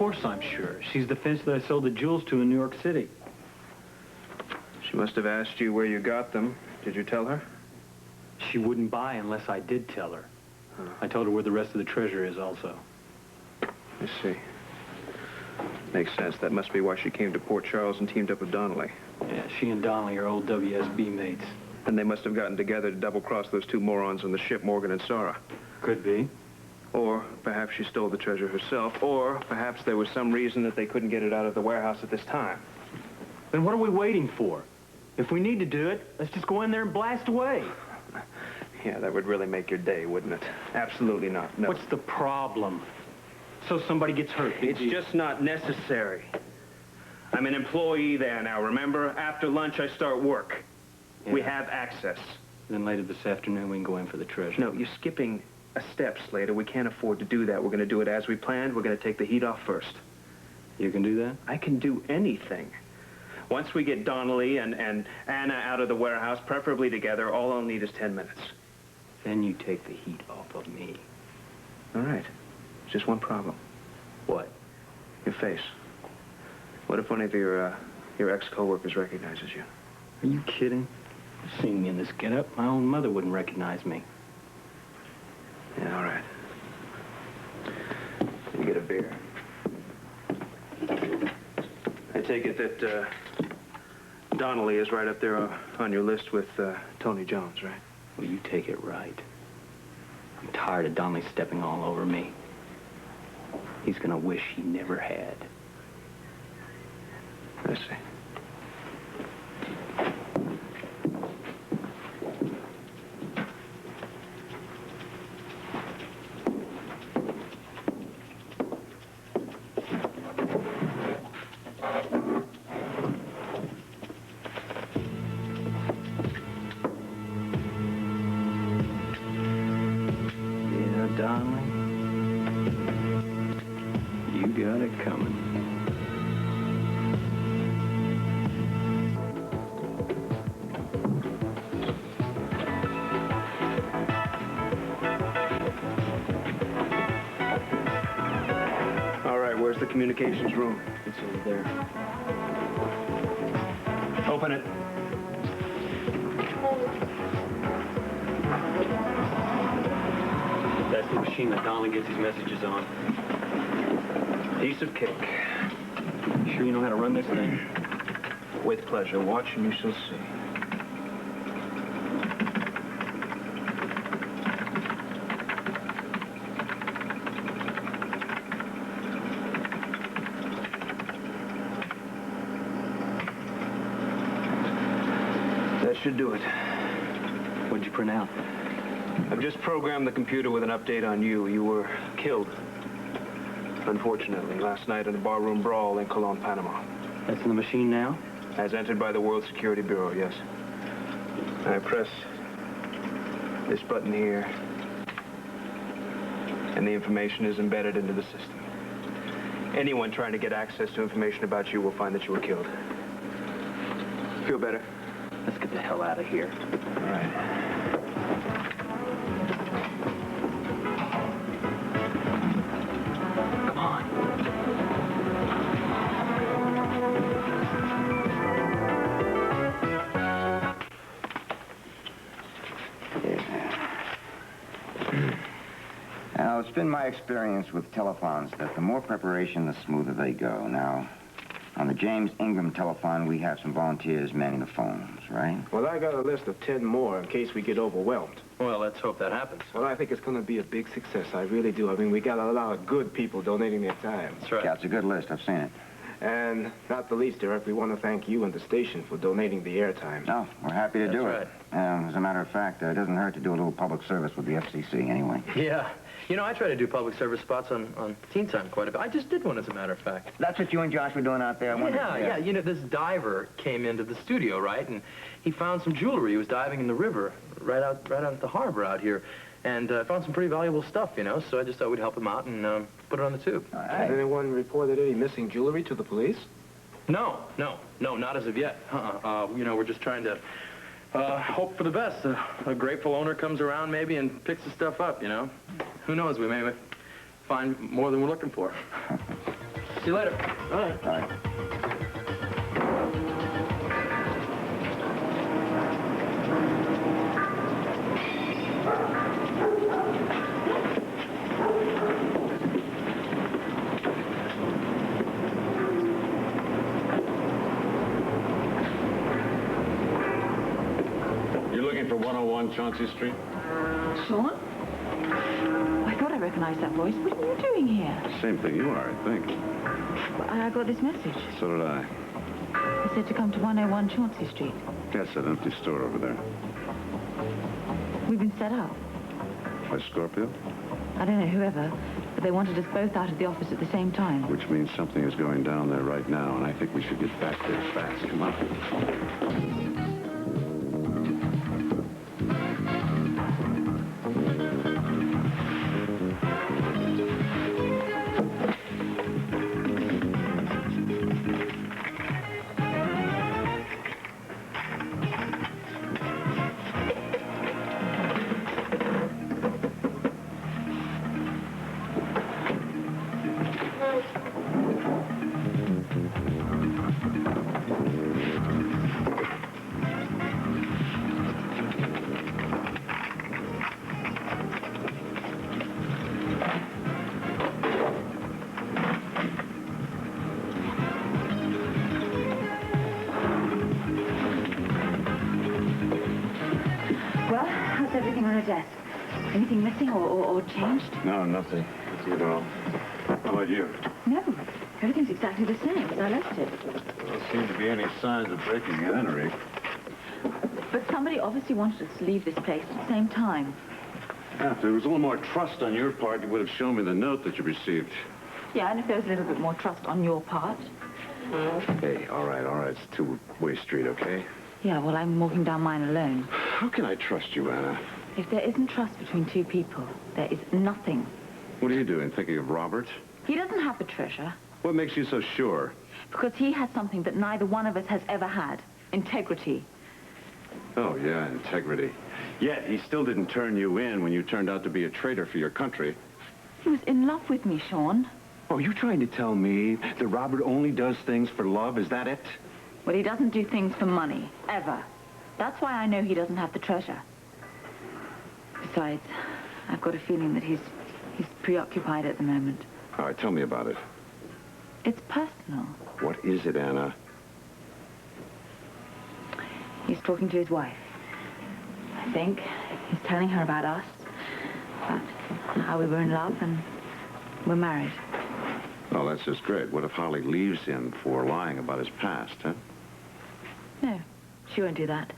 course I'm sure. She's the fence that I sold the jewels to in New York City. She must have asked you where you got them. Did you tell her? She wouldn't buy unless I did tell her. I told her where the rest of the treasure is also. I see. Makes sense. That must be why she came to Port Charles and teamed up with Donnelly. Yeah, she and Donnelly are old WSB mates. And they must have gotten together to double-cross those two morons on the ship, Morgan and Sarah. Could be. Or perhaps she stole the treasure herself, or perhaps there was some reason that they couldn't get it out of the warehouse at this time. Then what are we waiting for? If we need to do it, let's just go in there and blast away. Yeah, that would really make your day, wouldn't it? Absolutely not, no. What's the problem? So somebody gets hurt. It's just not necessary. I'm an employee there now, remember? After lunch, I start work. Yeah. We have access. Then later this afternoon, we can go in for the treasure. No, you're skipping a step, Slater. We can't afford to do that. We're going to do it as we planned. We're going to take the heat off first. You can do that? I can do anything. Once we get Donnelly and Anna out of the warehouse, preferably together, all I'll need is 10 minutes. Then you take the heat off of me. All right. Just one problem. What? Your face. What if one of your ex-co-workers recognizes you? Are you kidding? Seeing me in this getup, my own mother wouldn't recognize me. Yeah, all right. You get a beer. I take it that Donnelly is right up there on your list with Tony Jones, right? Well, you take it right. I'm tired of Donnelly stepping all over me. He's gonna wish he never had. I see. Where's the communications room? It's over there. Open it. That's the machine that Donnelly gets his messages on. Piece of cake. Sure you know how to run this thing? With pleasure. Watch and you shall see. Should do it. What'd you print out? I've just programmed the computer with an update on you. You were killed, unfortunately, last night in a barroom brawl in Cologne, Panama. That's in the machine now? As entered by the World Security Bureau, yes. I press this button here, and the information is embedded into the system. Anyone trying to get access to information about you will find that you were killed. Feel better? Let's get the hell out of here. All right. Come on. Now, it's been my experience with telephones that the more preparation, the smoother they go. Now, on the James Ingram telephone, we have some volunteers manning the phones, right? Well, I got a list of 10 more in case we get overwhelmed. Well, let's hope that happens. Well, I think it's going to be a big success. I really do. I mean, we got a lot of good people donating their time. That's right. Yeah, it's a good list. I've seen it. And not the least, Eric, we want to thank you and the station for donating the airtime. No, we're happy to do it. Right. As a matter of fact, it doesn't hurt to do a little public service with the FCC anyway. Yeah. You know, I try to do public service spots on Teen Time quite a bit. I just did one, as a matter of fact. That's what you and Josh were doing out there? Yeah. You know, this diver came into the studio, right? And he found some jewelry. He was diving in the river right out at the harbor out here. And found some pretty valuable stuff, you know, so I just thought we'd help him out and put it on the tube. All right. Has anyone reported any missing jewelry to the police? No, not as of yet. You know, we're just trying to hope for the best. A grateful owner comes around maybe and picks the stuff up, you know. Who knows, we may find more than we're looking for. See you later. All right. All right. You're looking for 101 Chauncey Street? Sean? I thought I recognized that voice. What are you doing here? Same thing you are, I think. Well, I got this message. So did I. It said to come to 101 Chauncey Street. Yes, that empty store over there. We've been set up. By Scorpio? I don't know whoever, but they wanted us both out of the office at the same time. Which means something is going down there right now, and I think we should get back there fast. Come on. Well, how's everything on your desk? Anything missing or changed? No, nothing. Nothing at all. How about you? No. Everything's exactly the same as I left it. There don't seem to be any signs of breaking and entering. But somebody obviously wanted us to leave this place at the same time. Yeah, if there was a little more trust on your part, you would have shown me the note that you received. Yeah, and if there was a little bit more trust on your part. Hey, all right. It's a two-way street, okay? Yeah, well, I'm walking down mine alone. How can I trust you, Anna? If there isn't trust between two people, there is nothing. What are you doing, thinking of Robert? He doesn't have the treasure What makes you so sure? because he has something that neither one of us has ever had. Integrity. Oh, yeah, integrity. Yet, he still didn't turn you in when you turned out to be a traitor for your country. He was in love with me, Sean. Oh, you trying to tell me that Robert only does things for love? Is that it? Well, he doesn't do things for money, ever. That's why I know he doesn't have the treasure. Besides, I've got a feeling that he's preoccupied at the moment. All right, tell me about it. It's personal. What is it, Anna? He's talking to his wife. I think he's telling her about us, about how we were in love and we're married. Oh, that's just great. What if Holly leaves him for lying about his past, huh? No, she won't do that.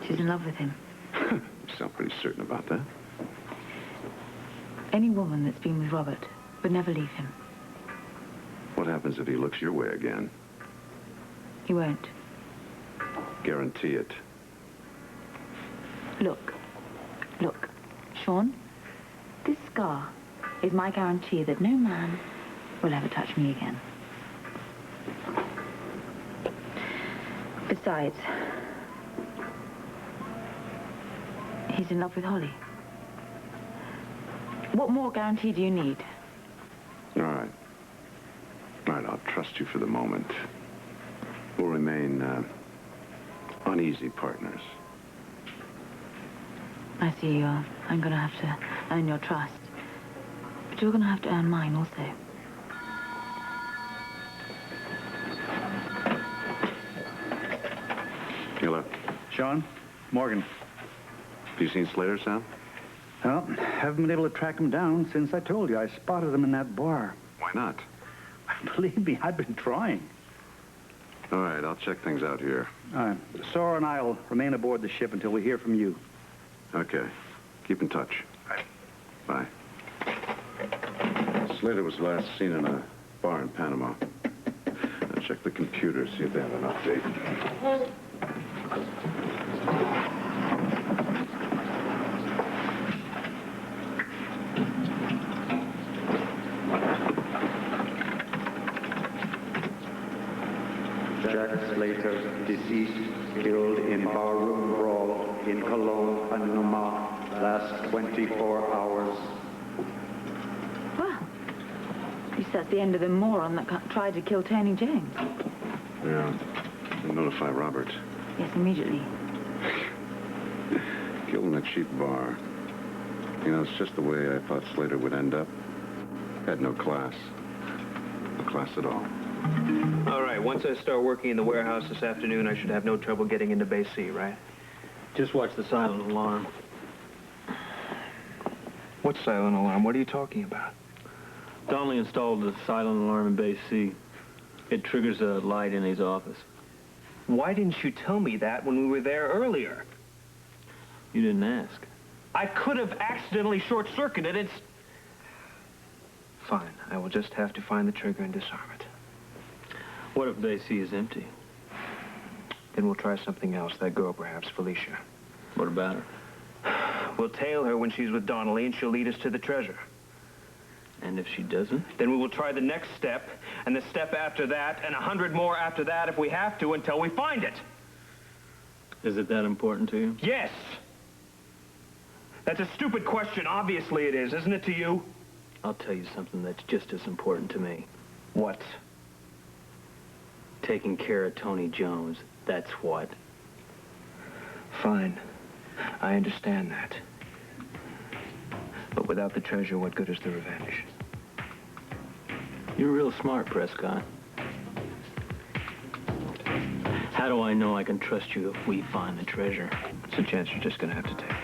She's in love with him. You sound pretty certain about that. Any woman that's been with Robert would never leave him. What happens if he looks your way again? He won't. Guarantee it. Look, Sean, this scar is my guarantee that no man will ever touch me again. Besides, he's in love with Holly. What more guarantee do you need? All right. All right, I'll trust you for the moment. We'll remain uneasy partners. I see I'm going to have to earn your trust. But you're going to have to earn mine also. Hello. Sean? Morgan. Have you seen Slater, Sam? Well, haven't been able to track him down since I told you I spotted him in that bar. Why not? Believe me, I've been trying. All right, I'll check things out here. Sora and I will remain aboard the ship until we hear from you. Okay. Keep in touch. Bye. Slater was last seen in a bar in Panama. I'll check the computer, see if they have an update. Jack Slater, deceased, killed in barroom brawl in Cologne, Panama, last 24 hours. Well, At least that's the end of the moron that tried to kill Tony James. Yeah. And notify Robert. Yes, immediately. Killed in that cheap bar. You know, it's just the way I thought Slater would end up. Had no class. No class at all. All right, once I start working in the warehouse this afternoon, I should have no trouble getting into Bay C, right? Just watch the silent alarm. What silent alarm? What are you talking about? Donnelly installed the silent alarm in Bay C. It triggers a light in his office. Why didn't you tell me that when we were there earlier? You didn't ask. I could have accidentally short-circuited it. Fine, I will just have to find the trigger and disarm it. What if Bay C is empty? Then we'll try something else. That girl, perhaps, Felicia. What about her? We'll tail her when she's with Donnelly, and she'll lead us to the treasure. And if she doesn't? Then we will try the next step, and the step after that, and 100 more after that if we have to, until we find it. Is it that important to you? Yes. That's a stupid question. Obviously it is, isn't it to you? I'll tell you something that's just as important to me. What? Taking care of Tony Jones. That's what. Fine. I understand that. But without the treasure, what good is the revenge? You're real smart, Prescott. How do I know I can trust you if we find the treasure? It's a chance you're just gonna have to take.